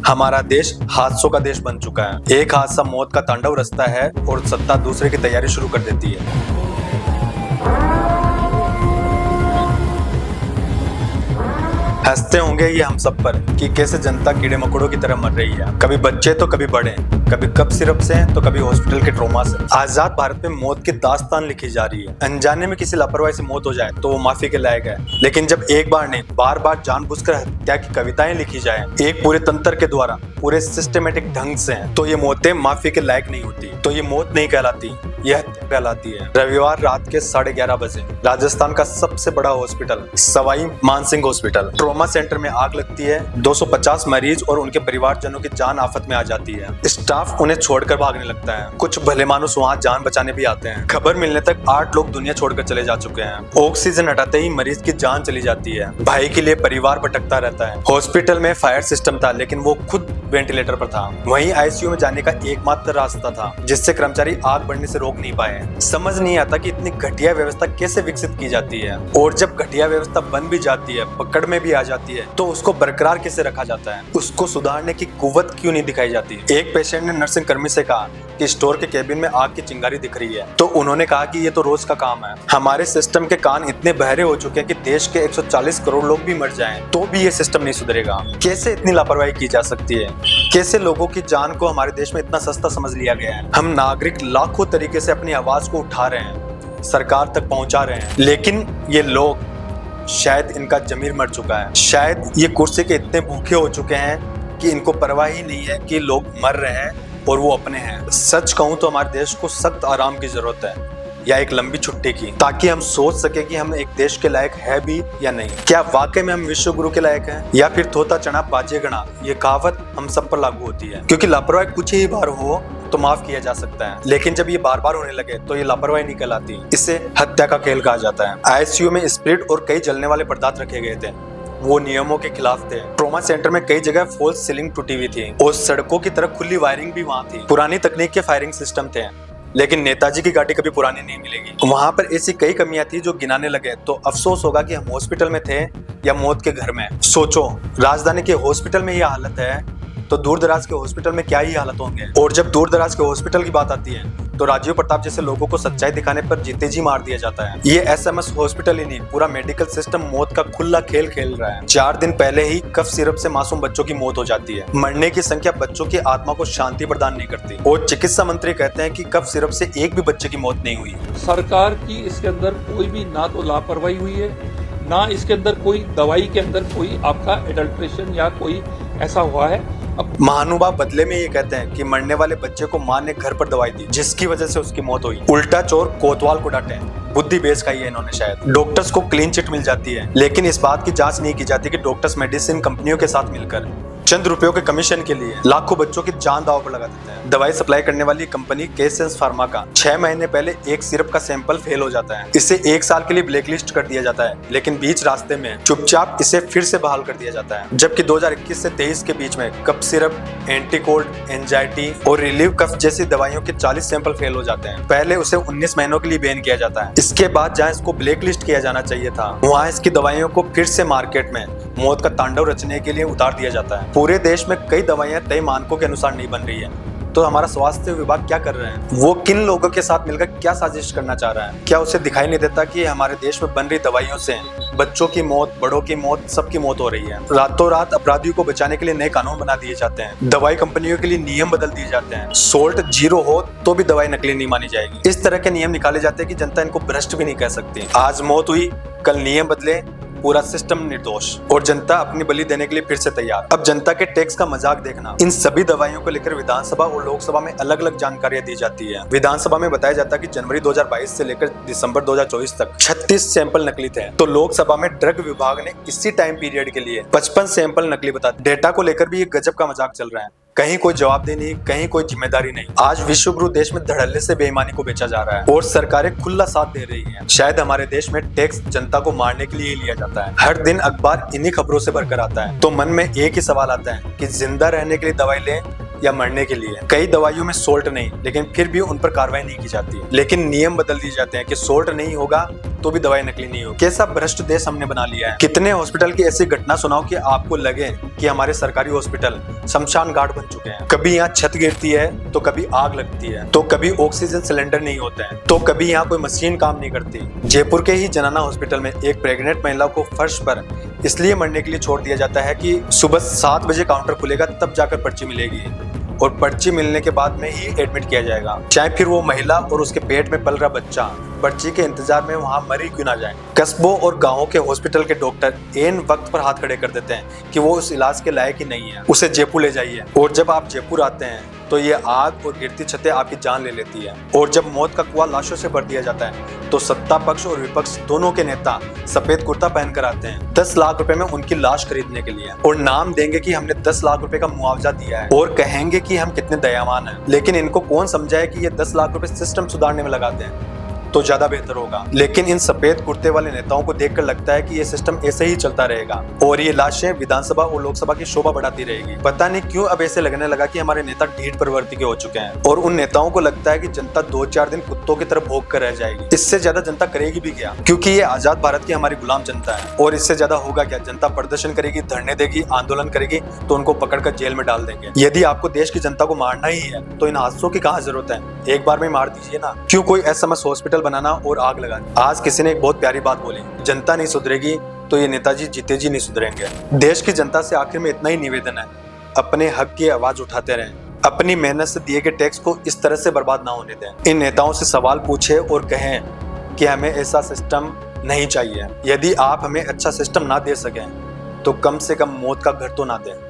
हमारा देश हादसों का देश बन चुका है। एक हादसा मौत का तांडव रचता है और सत्ता दूसरे की तैयारी शुरू कर देती है। हंसते होंगे ये हम सब पर कि कैसे जनता कीड़े मकोड़ों की तरह मर रही है। कभी बच्चे तो कभी बड़े, कभी कफ सिरप से तो कभी हॉस्पिटल के ट्रॉमा से। आजाद भारत में मौत की दास्तान लिखी जा रही है। अनजाने में किसी लापरवाही से मौत हो जाए तो वो माफी के लायक है, लेकिन जब एक बार नहीं बार बार जानबूझकर हत्या की कविताएं लिखी जाए एक पूरे तंत्र के द्वारा पूरे सिस्टमेटिक ढंग से, तो ये मौतें माफी के लायक नहीं होती। तो ये मौत नहीं कहलाती, यह हत्या कहलाती है। रविवार रात के 11:30 बजे राजस्थान का सबसे बड़ा hospital Sawai Mansingh hospital trauma centre में आग लगती है। 250 मरीज और उनके परिवारजनों की जान आफत में आ जाती है। स्टाफ उन्हें छोड़कर भागने लगता है। कुछ भले मानुस वहां जान बचाने भी आते हैं। खबर मिलने तक 8 लोग दुनिया छोड़कर चले जा चुके हैं। ऑक्सीजन हटाते ही मरीज की जान चली जाती है। भाई के लिए परिवार भटकता रहता है। हॉस्पिटल में फायर सिस्टम था, लेकिन वो खुद वेंटिलेटर पर था। वहीं आईसीयू में जाने का एकमात्र रास्ता था, जिससे कर्मचारी आग बढ़ने से रोक नहीं पाए। समझ नहीं आता कि इतनी घटिया व्यवस्था कैसे विकसित की जाती है, और जब घटिया व्यवस्था बन भी जाती है, पकड़ में भी आ जाती है, तो उसको बरकरार कैसे रखा जाता है। उसको सुधारने की कुव्वत क्यों नहीं दिखाई जाती। एक पेशेंट ने नर्सिंग कर्मी से कहा कि स्टोर के केबिन में आग की चिंगारी दिख रही है, तो उन्होंने कहा कि ये तो रोज का काम है। हमारे सिस्टम के कान इतने बहरे हो चुके हैं कि देश के 140 करोड़ लोग भी मर जाएं तो भी ये सिस्टम नहीं सुधरेगा। कैसे इतनी लापरवाही की जा सकती है। कैसे लोगों की जान को हमारे देश में इतना सस्ता समझ लिया गया है। हम नागरिक लाखों तरीके से अपनी आवाज को उठा रहे हैं, सरकार तक पहुंचा रहे हैं, लेकिन ये लोग, शायद इनका जमीर मर चुका है। शायद ये कुर्सी के इतने भूखे हो चुके हैं कि इनको परवाह ही नहीं है कि लोग मर रहे हैं और वो अपने हैं। सच कहूं तो हमारे देश को सख्त आराम की जरूरत है, या एक लंबी छुट्टी की, ताकि हम सोच सके कि हम एक देश के लायक है भी या नहीं। क्या वाकई में हम विश्व गुरु के लायक हैं, या फिर थोता चना बाजे गणा ये कहावत हम सब पर लागू होती है। क्योंकि लापरवाही कुछ ही बार हो तो माफ किया जा सकता है, लेकिन जब ये बार बार होने लगे तो ये लापरवाही नहीं कहलाती। इसे हत्या का खेल कहा जाता है। आईसीयू में स्पिरिट और कई जलने वाले पदार्थ रखे गए थे, वो नियमों के खिलाफ थे। ट्रॉमा सेंटर में कई जगह फॉल्स सीलिंग टूटी हुई थी और सड़कों की तरफ खुली वायरिंग भी वहाँ थी। पुरानी तकनीक के फायरिंग सिस्टम थे, लेकिन नेताजी की गाड़ी कभी पुरानी नहीं मिलेगी। वहां पर ऐसी कई कमियां थी जो गिनाने लगे तो अफसोस होगा कि हम हॉस्पिटल में थे या मौत के घर में। सोचो, राजधानी के हॉस्पिटल में ये हालत है तो दूर दराज के हॉस्पिटल में क्या ही हालत होंगे। और जब दूर दराज के हॉस्पिटल की बात आती है तो राजीव प्रताप जैसे लोगों को सच्चाई दिखाने पर जीते जी मार दिया जाता है। ये एसएमएस हॉस्पिटल ही नहीं, पूरा मेडिकल सिस्टम मौत का खुला खेल खेल रहा है। 4 दिन पहले ही कफ सिरप से मासूम बच्चों की मौत हो जाती है। मरने की संख्या बच्चों की आत्मा को शांति प्रदान नहीं करती, और चिकित्सा मंत्री कहते हैं कि कफ सिरप से एक भी बच्चे की मौत नहीं हुई। सरकार की इसके अंदर कोई भी ना तो लापरवाही हुई है, ना इसके अंदर कोई दवाई के अंदर कोई आपका एडल्ट्रेशन या कोई ऐसा हुआ है। महानुभाव बदले में ये कहते हैं कि मरने वाले बच्चे को मां ने घर पर दवाई दी, जिसकी वजह से उसकी मौत हुई। उल्टा चोर कोतवाल को डांटे, बुद्धि बेच खाई है इन्होंने शायद। डॉक्टर्स को क्लीन चिट मिल जाती है, लेकिन इस बात की जांच नहीं की जाती कि डॉक्टर्स मेडिसिन कंपनियों के साथ मिलकर चंद रुपयों के कमीशन के लिए लाखों बच्चों की जान दांव पर लगा देते हैं। दवाई सप्लाई करने वाली कंपनी केसेंस फार्मा का 6 महीने पहले एक सिरप का सैंपल फेल हो जाता है। इसे 1 साल के लिए ब्लैकलिस्ट कर दिया जाता है, लेकिन बीच रास्ते में चुपचाप इसे फिर से बहाल कर दिया जाता है। जबकि 2021 से 23 के बीच में कफ सिरप, एंटीकोल्ड, एंजाइटी और रिलीफ कफ जैसी दवाइयों के 40 सैंपल फेल हो जाते हैं। पहले उसे 19 महीनों के लिए बैन किया जाता है। इसके बाद जहाँ इसको ब्लैकलिस्ट किया जाना चाहिए था, वहाँ इसकी दवाइयों को फिर से मार्केट में मौत का तांडव रचने के लिए उतार दिया जाता है। पूरे देश में कई दवाइयां तय मानकों के अनुसार नहीं बन रही है, तो हमारा स्वास्थ्य विभाग क्या कर रहे हैं। वो किन लोगों के साथ मिलकर क्या साजिश करना चाह रहा है। क्या उसे दिखाई नहीं देता कि हमारे देश में बन रही दवाइयों से बच्चों की मौत, बड़ों की मौत, सबकी मौत हो रही है। रातों रात अपराधियों को बचाने के लिए नए कानून बना दिए जाते हैं। दवाई कंपनियों के लिए नियम बदल दिए जाते हैं। सोल्ट 0 हो तो भी दवाई नकली नहीं मानी जाएगी। इस तरह के नियम निकाले जाते हैं कि जनता इनको भ्रष्ट भी नहीं कह सकती। आज मौत हुई, कल नियम बदले, पूरा सिस्टम निर्दोष, और जनता अपनी बलि देने के लिए फिर से तैयार। अब जनता के टैक्स का मजाक देखना। इन सभी दवाइयों को लेकर विधानसभा और लोकसभा में अलग अलग जानकारियां दी जाती है। विधानसभा में बताया जाता है कि जनवरी 2022 से लेकर दिसंबर 2024 तक 36 सैंपल नकली थे, तो लोकसभा में ड्रग विभाग ने इसी टाइम पीरियड के लिए 55 सैंपल नकली बता। डेटा को लेकर भी एक गजब का मजाक चल रहा है। कहीं कोई जवाबदेही नहीं, कहीं कोई जिम्मेदारी नहीं। आज विश्व गुरु देश में धड़ल्ले से बेईमानी को बेचा जा रहा है और सरकारें खुला साथ दे रही हैं। शायद हमारे देश में टैक्स जनता को मारने के लिए लिया जाता है। हर दिन अखबार इन्हीं खबरों से भरकर आता है, तो मन में एक ही सवाल आता है कि जिंदा रहने के लिए दवाई लें या मरने के लिए। कई दवाइयों में सोल्ट नहीं, लेकिन फिर भी उन पर कार्रवाई नहीं की जाती। लेकिन नियम बदल दिए जाते हैं कि सोल्ट नहीं होगा तो भी दवाई नकली नहीं हो। कैसा भ्रष्ट देश हमने बना लिया है। कितने हॉस्पिटल की ऐसी घटना सुनाओ कि आपको लगे कि हमारे सरकारी हॉस्पिटल शमशान घाट बन चुके हैं। कभी यहाँ छत गिरती है तो कभी आग लगती है, तो कभी ऑक्सीजन सिलेंडर नहीं होते हैं, तो कभी यहाँ कोई मशीन काम नहीं करती। जयपुर के ही जनाना हॉस्पिटल में एक प्रेग्नेंट महिला को फर्श पर इसलिए मरने के लिए छोड़ दिया जाता है कि सुबह 7 बजे काउंटर खुलेगा तब जाकर पर्ची मिलेगी और पर्ची मिलने के बाद में ही एडमिट किया जाएगा, चाहे फिर वो महिला और उसके पेट में पल रहा बच्चा पर्ची के इंतजार में वहां मरी क्यों ना जाए। कस्बों और गांवों के हॉस्पिटल के डॉक्टर एन वक्त पर हाथ खड़े कर देते हैं कि वो उस इलाज के लायक ही नहीं है, उसे जयपुर ले जाइए। और जब आप जयपुर आते हैं तो ये आग और गिरती छतें आपकी जान ले लेती है। और जब मौत का कुआं लाशों से भर दिया जाता है तो सत्ता पक्ष और विपक्ष दोनों के नेता सफेद कुर्ता पहनकर आते हैं 10 लाख रुपए में उनकी लाश खरीदने के लिए, और नाम देंगे कि हमने 10 लाख रुपए का मुआवजा दिया है और कहेंगे कि हम कितने दयावान हैं। लेकिन इनको कौन समझाए कि ये 10 लाख रुपए सिस्टम सुधारने में लगाते हैं तो ज्यादा बेहतर होगा। लेकिन इन सफेद कुर्ते वाले नेताओं को देखकर लगता है कि ये सिस्टम ऐसे ही चलता रहेगा और ये लाशें विधानसभा और लोकसभा की शोभा बढ़ाती रहेगी। पता नहीं क्यों अब ऐसे लगने लगा कि हमारे नेता ढीठ प्रवृत्ति के हो चुके हैं और उन नेताओं को लगता है कि जनता 2-4 दिन कुत्तों की तरह भोग कर रह जाएगी। इससे ज्यादा जनता करेगी भी क्या, क्योंकि ये आजाद भारत की हमारी गुलाम जनता है। और इससे ज्यादा होगा क्या, जनता प्रदर्शन करेगी, धरने देगी, आंदोलन करेगी तो उनको पकड़कर जेल में डाल देंगे। यदि आपको देश की जनता को मारना ही है तो इन हादसों की कहाँ जरूरत है, एक बार में मार दीजिए ना। क्यों कोई एसएमएस हॉस्पिटल बनाना और आग लगानी। आज किसी ने एक बहुत प्यारी बात बोली, जनता नहीं सुधरेगी तो ये नेताजी जीते जी नहीं सुधरेंगे। देश की जनता से आखिर में इतना ही निवेदन है, अपने हक की आवाज उठाते रहें, अपनी मेहनत से दिए गए टैक्स को इस तरह से बर्बाद ना होने दें। इन नेताओं से सवाल पूछे और कहें कि हमें ऐसा सिस्टम नहीं चाहिए। यदि आप हमें अच्छा सिस्टम ना दे सकें तो कम से कम मौत का घर तो ना दें।